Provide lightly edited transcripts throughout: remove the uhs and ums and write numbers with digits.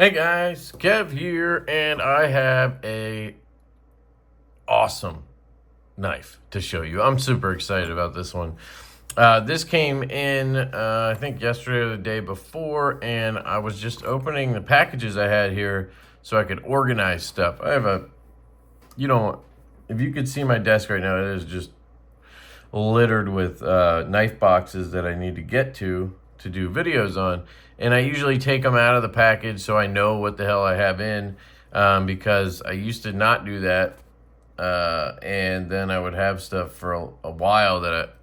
Hey guys, Kev here, and I have a awesome knife to show you. I'm super excited about this one. This came in, I think yesterday or the day before, and I was just opening the packages I had here so I could organize stuff. I have if you could see my desk right now, it is just littered with knife boxes that I need to get to do videos on. And I usually take them out of the package so I know what the hell I have in, because I used to not do that. And then I would have stuff for a while that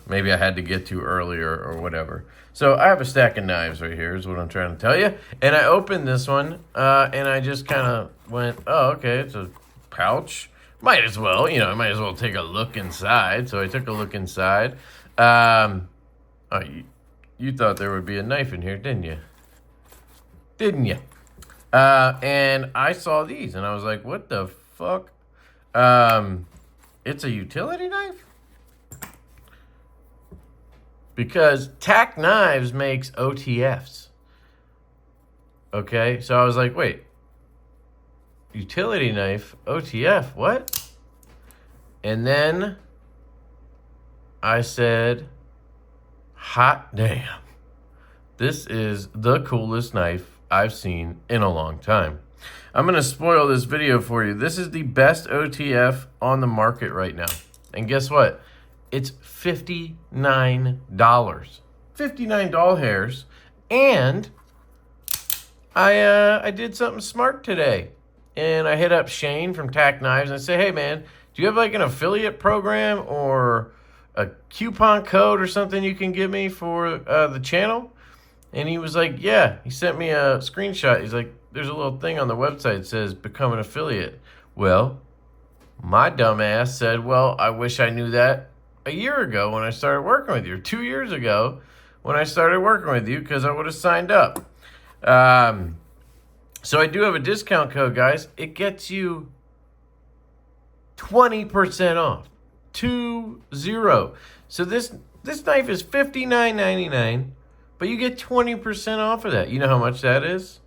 maybe I had to get to earlier or whatever. So I have a stack of knives right here is what I'm trying to tell you. And I opened this one, and I just kind of went, oh, okay, it's a pouch. Might as well, I might as well take a look inside. So I took a look inside. You thought there would be a knife in here, didn't you? Didn't you? And I saw these, and I was like, what the fuck? It's a utility knife? Because TacKnives makes OTFs. Okay, so I was like, wait. Utility knife, OTF, what? And then I said, hot damn. This is the coolest knife I've seen in a long time. I'm going to spoil this video for you. This is the best OTF on the market right now. And guess what? It's $59. $59 hairs. And I did something smart today. And I hit up Shane from TacKnives and I say, hey man, do you have like an affiliate program or a coupon code or something you can give me for the channel? And he was like, yeah. He sent me a screenshot. He's like, there's a little thing on the website that says become an affiliate. Well, my dumb ass said, well, I wish I knew that a year ago when I started working with you, or 2 years ago when I started working with you, because I would have signed up. So I do have a discount code, guys. It gets you 20% off. 20. So this knife is $59.99, but you get 20% off of that. You know how much that is?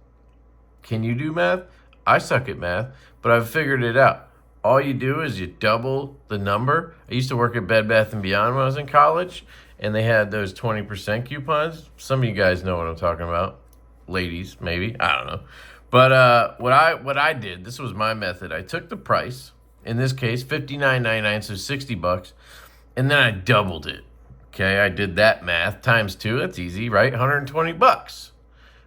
Can you do math? I suck at math, but I've figured it out. All you do is you double the number. I used to work at Bed Bath & Beyond when I was in college, and they had those 20% coupons. Some of you guys know what I'm talking about. Ladies, maybe. I don't know. But what I did, this was my method. I took the price, in this case, $59.99, so $60, and then I doubled it. Okay, I did that math times 2. That's easy, right? $120.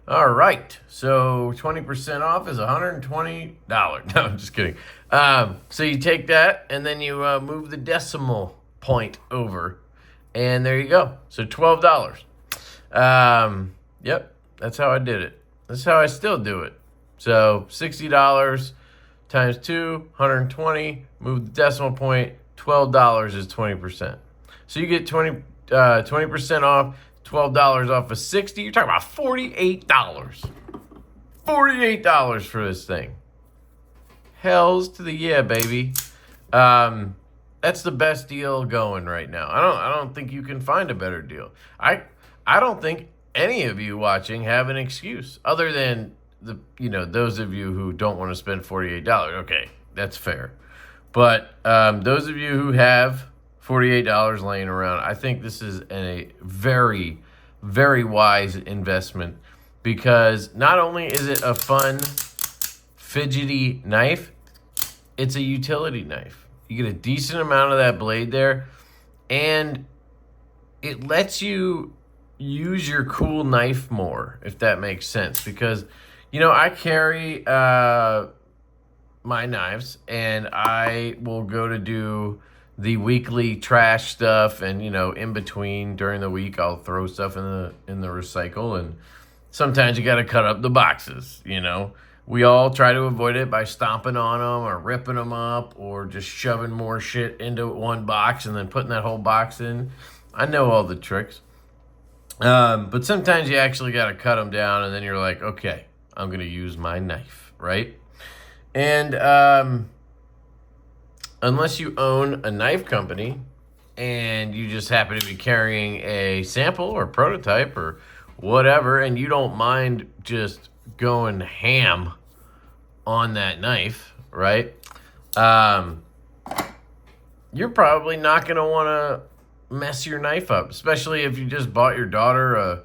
All right, so 20% off is $120. No, I'm just kidding. So you take that, and then you move the decimal point over, and there you go. So $12. Yep, that's how I did it. That's how I still do it. So $60 times 2, 120, move the decimal point, $12 is 20%. So you get 20% off, $12 off of 60. You're talking about $48. $48 for this thing. Hells to the yeah, baby. That's the best deal going right now. I don't think you can find a better deal. I don't think any of you watching have an excuse other than those of you who don't want to spend $48. Okay, that's fair. But those of you who have $48 laying around, I think this is a very, very wise investment, because not only is it a fun, fidgety knife, it's a utility knife. You get a decent amount of that blade there, and it lets you use your cool knife more, if that makes sense, because I carry my knives, and I will go to do the weekly trash stuff, and in between during the week I'll throw stuff in the recycle, and sometimes you got to cut up the boxes. We all try to avoid it by stomping on them or ripping them up or just shoving more shit into one box and then putting that whole box in. I know all the tricks. But sometimes you actually got to cut them down, and then you're like, okay, I'm going to use my knife, right? And unless you own a knife company and you just happen to be carrying a sample or prototype or whatever, and you don't mind just going ham on that knife, right? You're probably not going to want to mess your knife up, especially if you just bought your daughter a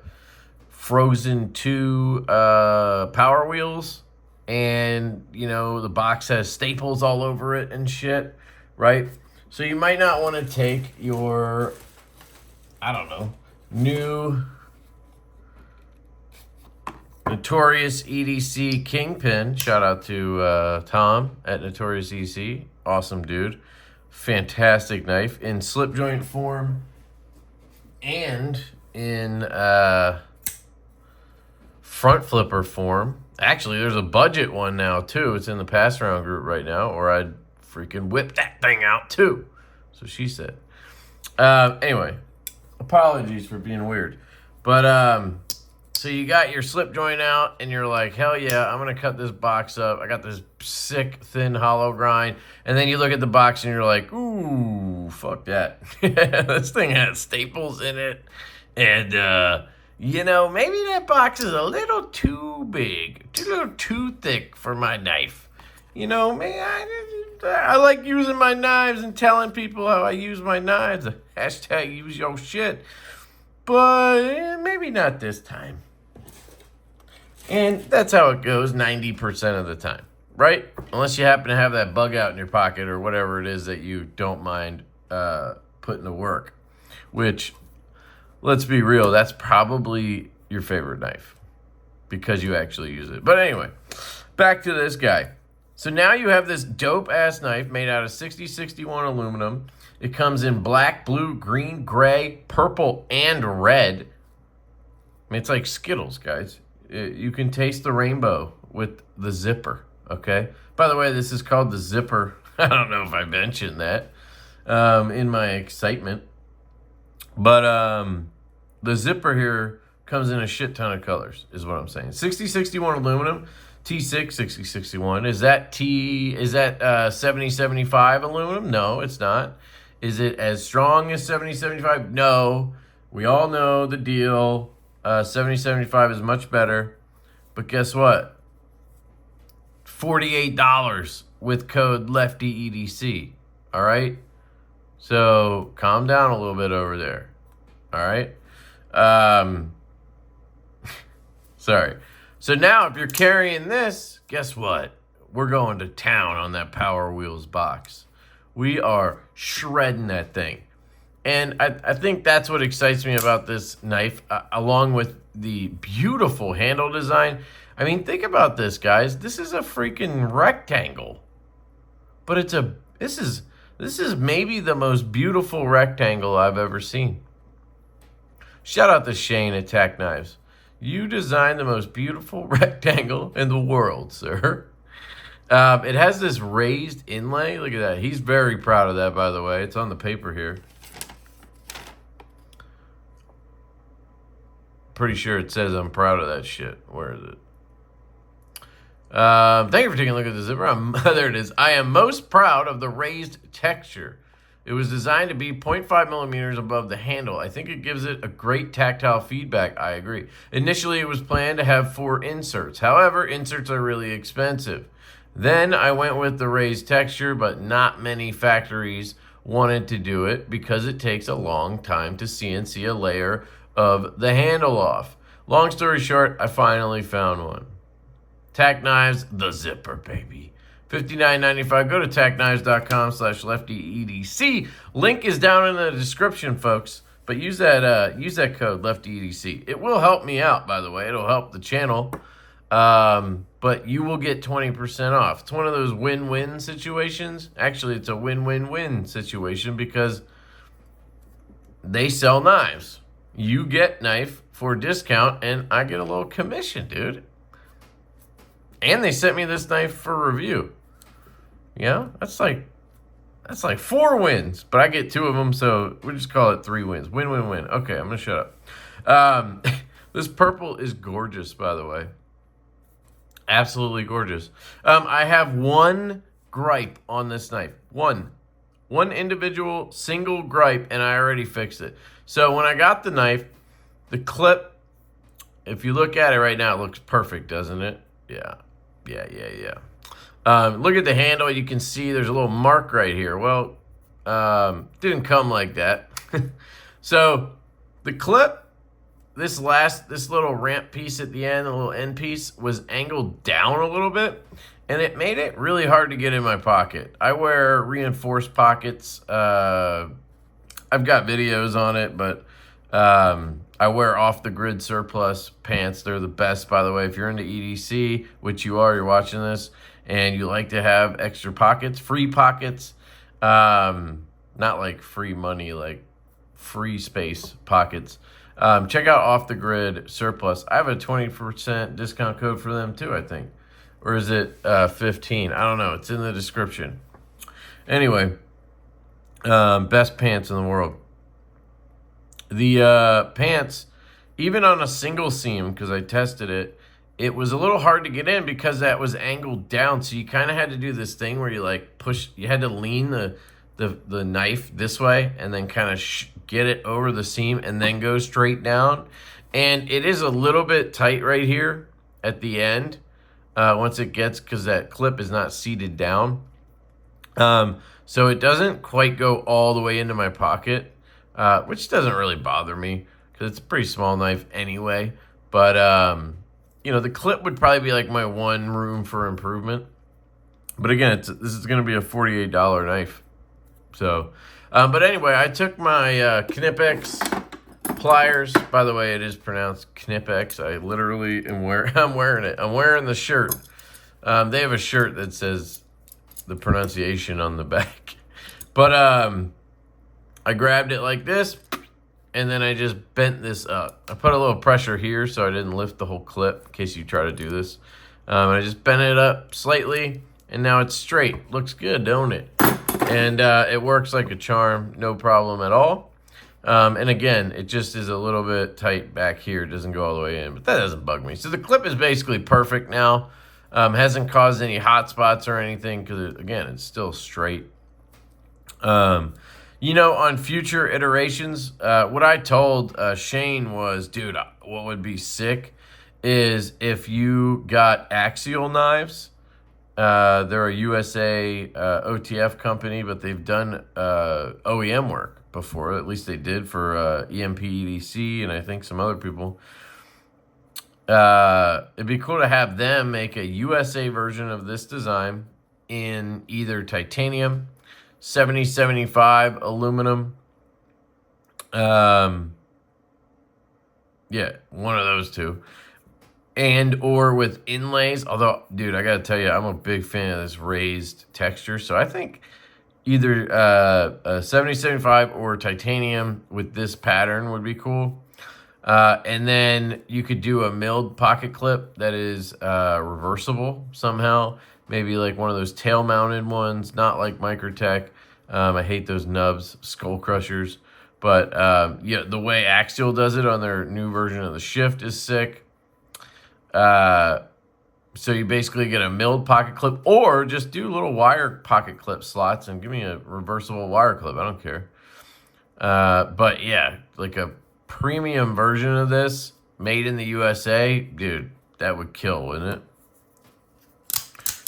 Frozen 2 Power Wheels, and, you know, the box has staples all over it and shit, right? So you might not want to take your, I don't know, new Notorious EDC Kingpin. Shout out to Tom at Notorious EDC. Awesome dude. Fantastic knife in slip joint form and in front flipper form. Actually, there's a budget one now too. It's in the pass around group right now, or I'd freaking whip that thing out too. So she said. Anyway, apologies for being weird. But so you got your slip joint out and you're like, hell yeah, I'm going to cut this box up. I got this sick, thin, hollow grind. And then you look at the box and you're like, ooh, fuck that. This thing has staples in it. And, you know, maybe that box is a little too big, a little too thick for my knife. You know, man, I like using my knives and telling people how I use my knives. Hashtag use your shit. But maybe not this time. And that's how it goes 90% of the time, right? Unless you happen to have that bug out in your pocket or whatever it is that you don't mind putting to work. Which, let's be real, that's probably your favorite knife because you actually use it. But anyway, back to this guy. So now you have this dope-ass knife made out of 6061 aluminum. It comes in black, blue, green, gray, purple, and red. I mean, it's like Skittles, guys. You can taste the rainbow with the zipper, okay? By the way, this is called the zipper. I don't know if I mentioned that in my excitement. But the zipper here comes in a shit ton of colors, is what I'm saying. 6061 aluminum, T6 6061. Is that 7075 aluminum? No, it's not. Is it as strong as 7075? No. We all know the deal. 7075 is much better. But guess what? $48 with code LeftyEDC. All right? So calm down a little bit over there. All right? Sorry. So now if you're carrying this, guess what? We're going to town on that Power Wheels box. We are shredding that thing. And I think that's what excites me about this knife, along with the beautiful handle design. I mean, think about this, guys. This is a freaking rectangle. But this is maybe the most beautiful rectangle I've ever seen. Shout out to Shane at TacKnives. You designed the most beautiful rectangle in the world, sir. It has this raised inlay. Look at that. He's very proud of that, by the way. It's on the paper here. Pretty sure it says I'm proud of that shit. Where is it? Thank you for taking a look at the zipper. There it is. I am most proud of the raised texture. It was designed to be 0.5 millimeters above the handle. I think it gives it a great tactile feedback. I agree. Initially, it was planned to have 4 inserts. However, inserts are really expensive. Then I went with the raised texture, but not many factories wanted to do it because it takes a long time to CNC a layer of the handle off. Long story short, I finally found one. TacKnives, the zipper, baby. $59.95. Go to TacKnives.com/LeftyEDC. Link is down in the description, folks. But use that code LeftyEDC. It will help me out, by the way. It'll help the channel. But you will get 20% off. It's one of those win-win situations. Actually, it's a win-win-win situation because they sell knives. You get knife for a discount, and I get a little commission, dude. And they sent me this knife for review. Yeah, that's like 4 wins, but I get 2 of them, so we just call it 3 wins. Win, win, win. Okay, I'm gonna shut up. This purple is gorgeous, by the way. Absolutely gorgeous. I have one gripe on this knife. One individual single gripe, and I already fixed it. So when I got the knife, the clip if you look at it right now, it looks perfect, doesn't it? Yeah. Look at the handle. You can see there's a little mark right here. Well, didn't come like that. So the clip, this little ramp piece at the end, the little end piece, was angled down a little bit, and it made it really hard to get in my pocket. I wear reinforced pockets. I've got videos on it, but I wear off-the-grid surplus pants. They're the best, by the way. If you're into EDC, which you are, you're watching this, and you like to have extra pockets, free pockets, not like free money, like free space pockets, check out Off the Grid Surplus. I have a 20% discount code for them too, I think. Or is it 15? I don't know. It's in the description. Anyway, best pants in the world. The pants, even on a single seam, because I tested it, it was a little hard to get in because that was angled down. So you kind of had to do this thing where you like push, you had to lean the knife this way and then kind of get it over the seam and then go straight down. And it is a little bit tight right here at the end once it gets, because that clip is not seated down. So it doesn't quite go all the way into my pocket, which doesn't really bother me because it's a pretty small knife anyway. But, you know, the clip would probably be like my one room for improvement. But again, this is going to be a $48 knife. So, but anyway, I took my Knipex pliers. By the way, it is pronounced Knipex. I literally am I'm wearing it. I'm wearing the shirt. They have a shirt that says the pronunciation on the back. But I grabbed it like this, and then I just bent this up. I put a little pressure here so I didn't lift the whole clip in case you try to do this. I just bent it up slightly, and now it's straight. Looks good, don't it? And it works like a charm, no problem at all. And again, it just is a little bit tight back here. It doesn't go all the way in, but that doesn't bug me. So the clip is basically perfect now. Hasn't caused any hot spots or anything because, again, it's still straight. You know, on future iterations, what I told Shane was, dude, what would be sick is if you got axial knives. They're a USA OTF company, but they've done OEM work before. At least they did for EDC and I think some other people. It'd be cool to have them make a USA version of this design in either titanium, 70-75 aluminum. Yeah, one of those two. And or with inlays. Although, dude, I gotta tell you, I'm a big fan of this raised texture. So I think either a 70-75 or titanium with this pattern would be cool. And then you could do a milled pocket clip that is reversible somehow. Maybe like one of those tail-mounted ones, not like Microtech. I hate those nubs, skull crushers. But yeah, the way Axial does it on their new version of the Shift is sick. So you basically get a milled pocket clip, or just do little wire pocket clip slots and give me a reversible wire clip. I don't care. But yeah, like a premium version of this made in the USA, dude, that would kill, wouldn't it?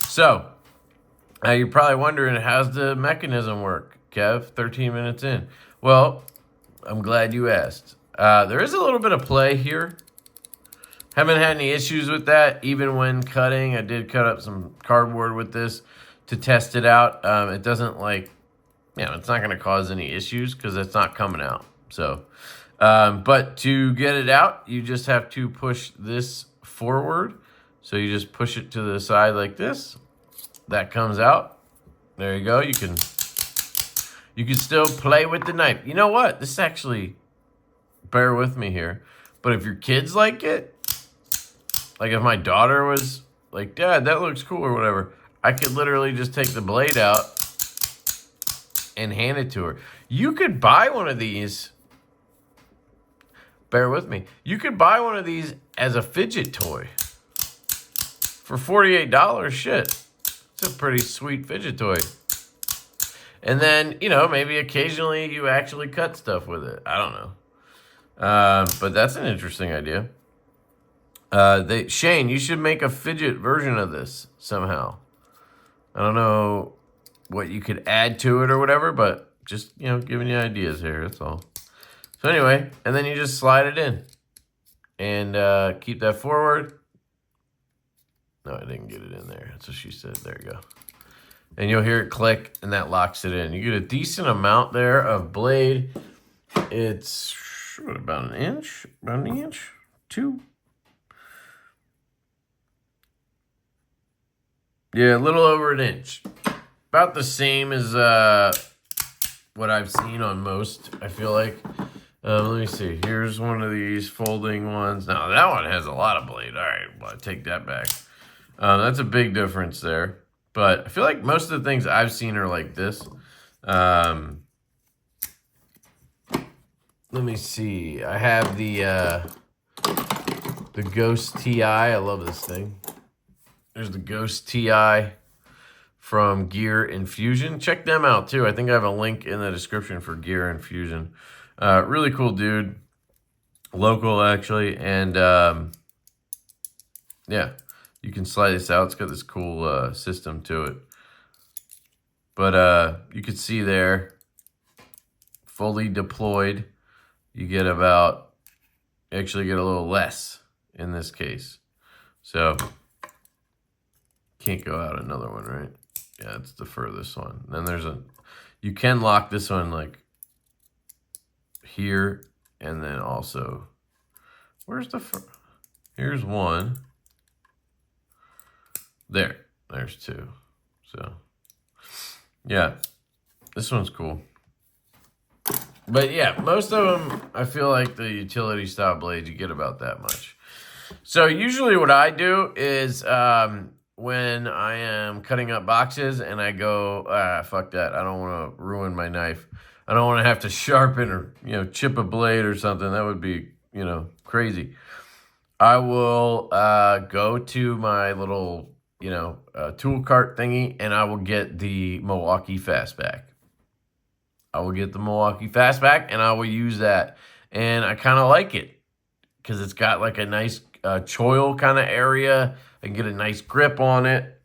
So, you're probably wondering, how's the mechanism work, Kev? 13 minutes in. Well, I'm glad you asked. There is a little bit of play here. Haven't had any issues with that, even when cutting. I did cut up some cardboard with this to test it out. It doesn't like, you know, it's not going to cause any issues because it's not coming out. So, but to get it out, you just have to push this forward. So you just push it to the side like this. That comes out. There you go. You can still play with the knife. You know what? This actually, bear with me here, but if your kids like it, like if my daughter was like, Dad, that looks cool or whatever, I could literally just take the blade out and hand it to her. You could buy one of these. Bear with me. You could buy one of these as a fidget toy for $48. Shit. It's a pretty sweet fidget toy. And then, you know, maybe occasionally you actually cut stuff with it. I don't know. But that's an interesting idea. Shane, you should make a Fidget version of this somehow. I don't know what you could add to it or whatever, but just, you know, giving you ideas here, that's all. So anyway, and then you just slide it in. And keep that forward. No, I didn't get it in there. That's what she said. There you go. And you'll hear it click, and that locks it in. You get a decent amount there of blade. It's what, about an inch? About an inch? 2? Yeah, a little over an inch. About the same as what I've seen on most, I feel like. Let me see. Here's one of these folding ones. Now, that one has a lot of blade. All right, well, I take that back. That's a big difference there. But I feel like most of the things I've seen are like this. Let me see. I have the Ghost TI. I love this thing. There's the Ghost TI from Geeone Fusion. Check them out, too. I think I have a link in the description for Geeone Fusion. Really cool dude. Local, actually. And, yeah. You can slide this out. It's got this cool system to it. But you can see there, fully deployed, you get about, actually get a little less in this case. So, can't go out another one, right? Yeah, it's the furthest one. Then there's you can lock this one like here, and then also, where's the, here's one. There's 2. So, yeah, this one's cool. But yeah, most of them, I feel like the utility style blades, you get about that much. So usually what I do is when I am cutting up boxes and I go, fuck that, I don't want to ruin my knife. I don't want to have to sharpen or, you know, chip a blade or something. That would be, you know, crazy. I will go to my little, you know, tool cart thingy, and I will get the Milwaukee Fastback. I will get the Milwaukee Fastback, and I will use that. And I kind of like it because it's got like a nice choil kind of area. I can get a nice grip on it,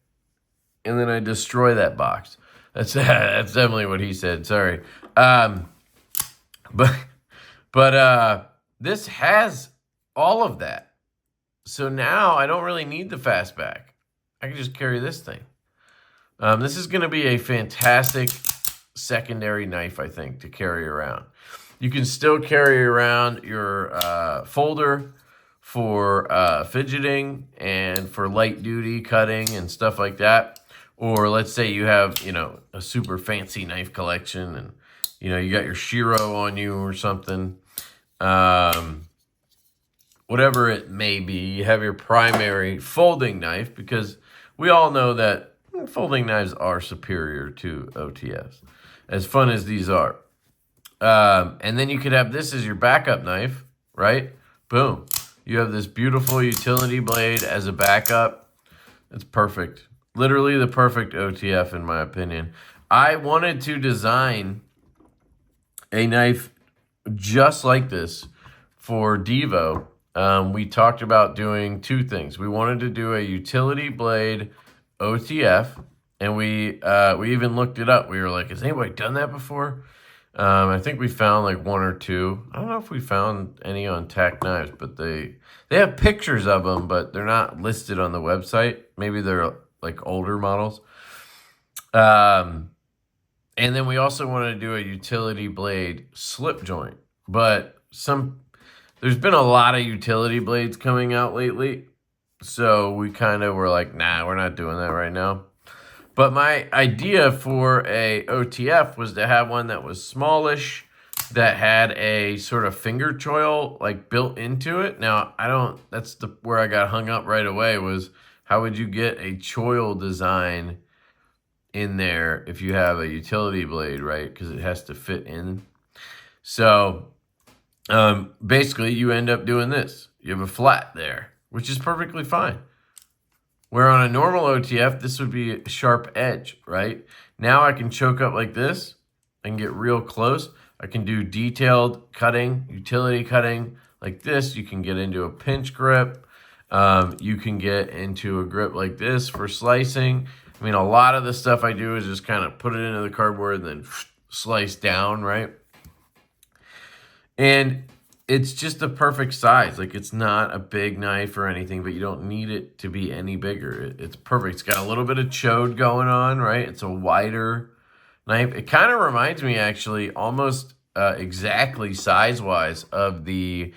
and then I destroy that box. That's definitely what he said. Sorry, but this has all of that. So now I don't really need the Fastback. I can just carry this thing. This is going to be a fantastic secondary knife, I think, to carry around. You can still carry around your folder for fidgeting and for light duty cutting and stuff like that. Or let's say you have, you know, a super fancy knife collection and, you know, you got your Shiro on you or something. Whatever it may be, you have your primary folding knife, because we all know that folding knives are superior to OTFs, as fun as these are. And then you could have this as your backup knife, right? Boom. You have this beautiful utility blade as a backup. It's perfect. Literally the perfect OTF, in my opinion. I wanted to design a knife just like this for Divo. We talked about doing 2 things. We wanted to do a utility blade OTF, and we even looked it up. We were like, has anybody done that before? I think we found like 1 or 2. I don't know if we found any on TacKnives, but they have pictures of them, but they're not listed on the website. Maybe they're like older models. And then we also wanted to do a utility blade slip joint, but there's been a lot of utility blades coming out lately, so we kind of were like, nah, we're not doing that right now. But my idea for a OTF was to have one that was smallish, that had a sort of finger choil like built into it. Now, that's where I got hung up right away, was how would you get a choil design in there if you have a utility blade, right? Because it has to fit in. So basically you end up doing this. You have a flat there, which is perfectly fine. Where on a normal OTF, this would be a sharp edge, right? Now I can choke up like this and get real close. I can do detailed cutting, utility cutting like this. You can get into a pinch grip. You can get into a grip like this for slicing. I mean, a lot of the stuff I do is just kind of put it into the cardboard and then slice down, right? And it's just the perfect size. Like, it's not a big knife or anything, but you don't need it to be any bigger. It's perfect. It's got a little bit of chode going on, right? It's a wider knife. It kind of reminds me, actually, almost exactly size-wise of the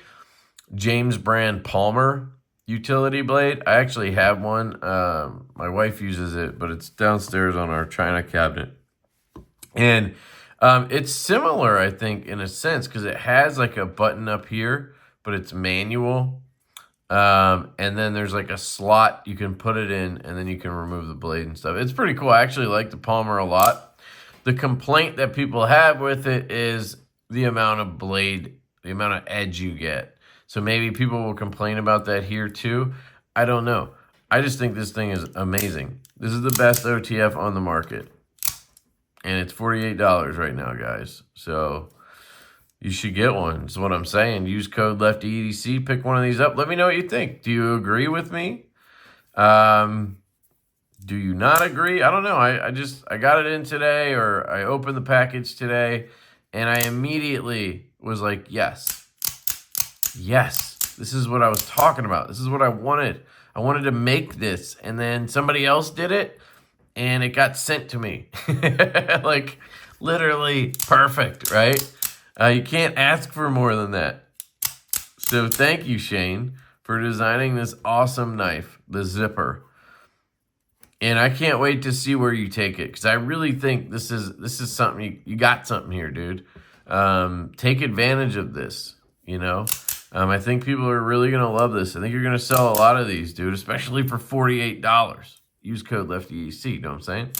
James brand Palmer utility blade. I actually have one. My wife uses it, but it's downstairs on our china cabinet. And it's similar, I think, in a sense, because it has like a button up here, but it's manual. And then there's like a slot you can put it in, and then you can remove the blade and stuff. It's pretty cool. I actually like the Palmer a lot. The complaint that people have with it is the amount of blade, the amount of edge you get. So maybe people will complain about that here too. I don't know. I just think this thing is amazing. This is the best OTF on the market. And it's $48 right now, guys. So you should get one. That's what I'm saying. Use code LeftyEDC. Pick one of these up. Let me know what you think. Do you agree with me? Do you not agree? I don't know. I got it in today, or I opened the package today, and I immediately was like, yes. Yes. This is what I was talking about. This is what I wanted. I wanted to make this, and then somebody else did it, and it got sent to me. Like, literally perfect, right? You can't ask for more than that. So thank you, Shane, for designing this awesome knife, the Zipper. And I can't wait to see where you take it, because I really think this is something, you got something here, dude. Take advantage of this, you know? I think people are really going to love this. I think you're going to sell a lot of these, dude, especially for $48. Use code LeftyEDC, you know what I'm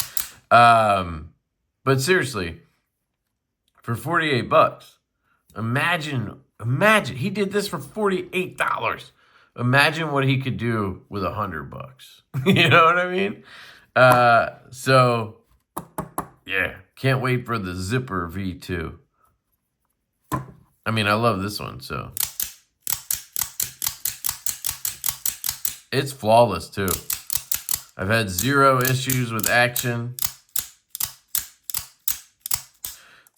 saying? But seriously, for $48, imagine, he did this for $48. Imagine what he could do with $100. You know what I mean? So, yeah, can't wait for the Zipper V2. I mean, I love this one, so. It's flawless, too. I've had 0 issues with action.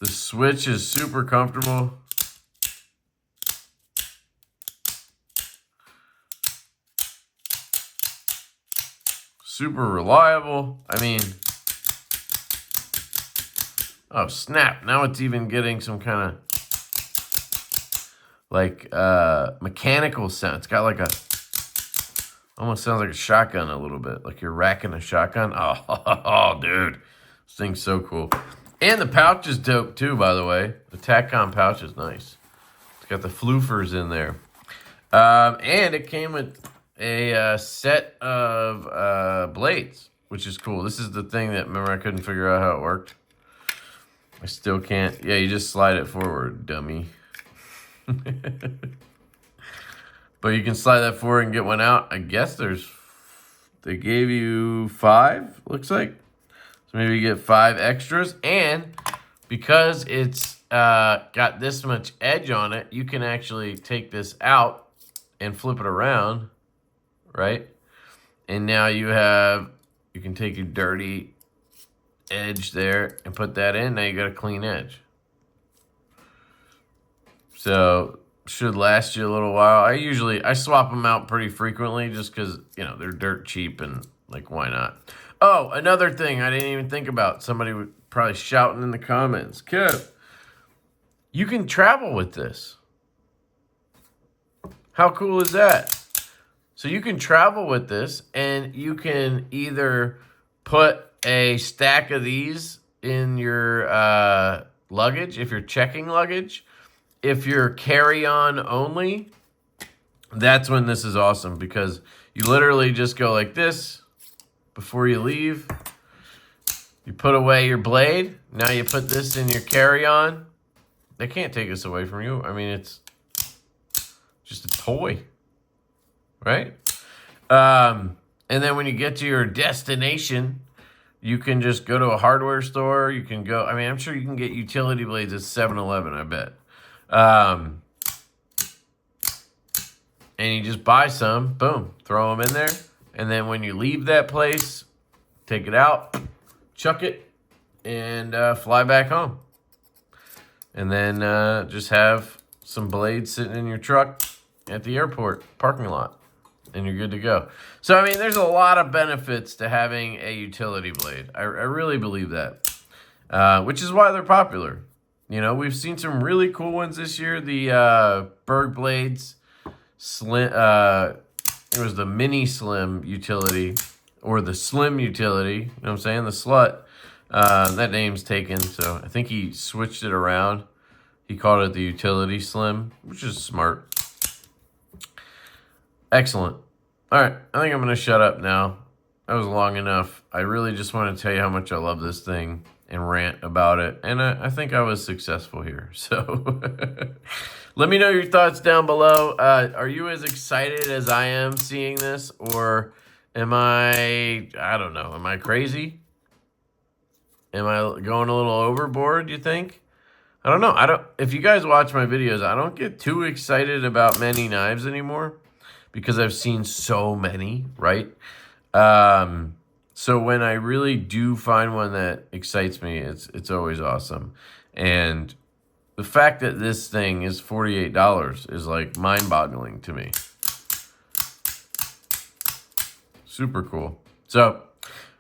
The switch is super comfortable. Super reliable. I mean, oh snap. Now it's even getting some kind of like mechanical sound. It's got like a, almost sounds like a shotgun a little bit. Like you're racking a shotgun. Oh, dude. This thing's so cool. And the pouch is dope too, by the way. The TacCon pouch is nice. It's got the floofers in there. And it came with a set of blades, which is cool. This is the thing that, remember, I couldn't figure out how it worked. I still can't. Yeah, you just slide it forward, dummy. But you can slide that forward and get one out. I guess they gave you 5, looks like. So maybe you get 5 extras. And because it's got this much edge on it, you can actually take this out and flip it around, right? And now you can take your dirty edge there and put that in. Now you got a clean edge. So should last you a little while. I swap them out pretty frequently just because, you know, they're dirt cheap and like, why not? Oh, another thing I didn't even think about. Somebody was probably shouting in the comments. Kev, you can travel with this. How cool is that? So you can travel with this, and you can either put a stack of these in your luggage, if you're checking luggage. If you're carry-on only, that's when this is awesome, because you literally just go like this before you leave. You put away your blade. Now you put this in your carry-on. They can't take this away from you. I mean, it's just a toy, right? And then when you get to your destination, you can just go to a hardware store. You can go, I mean, I'm sure you can get utility blades at 7-Eleven, I bet. and you just buy some, boom, throw them in there. And then when you leave that place, take it out, chuck it, and fly back home. And then just have some blades sitting in your truck at the airport parking lot, and you're good to go. So, I mean, there's a lot of benefits to having a utility blade. I really believe that, which is why they're popular. You know, we've seen some really cool ones this year. The Berg blades, slim. It was the mini slim utility, or the slim utility. You know what I'm saying? The slut. That name's taken, so I think he switched it around. He called it the utility slim, which is smart. Excellent. All right, I think I'm going to shut up now. That was long enough. I really just want to tell you how much I love this thing and rant about it. And I think I was successful here. So let me know your thoughts down below. Are you as excited as I am seeing this? Or am I don't know, am I crazy? Am I going a little overboard, do you think? I don't know. If you guys watch my videos, I don't get too excited about many knives anymore because I've seen so many, right? So when I really do find one that excites me, it's always awesome. And the fact that this thing is $48 is like mind-boggling to me. Super cool. So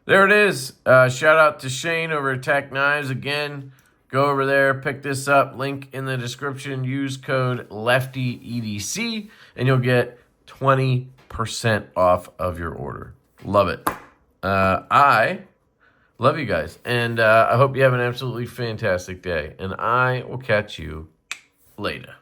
there it is. Shout out to Shane over at TacKnives. Again, go over there, pick this up. Link in the description. Use code LeftyEDC, and you'll get 20% off of your order. Love it. I love you guys, and I hope you have an absolutely fantastic day, and I will catch you later.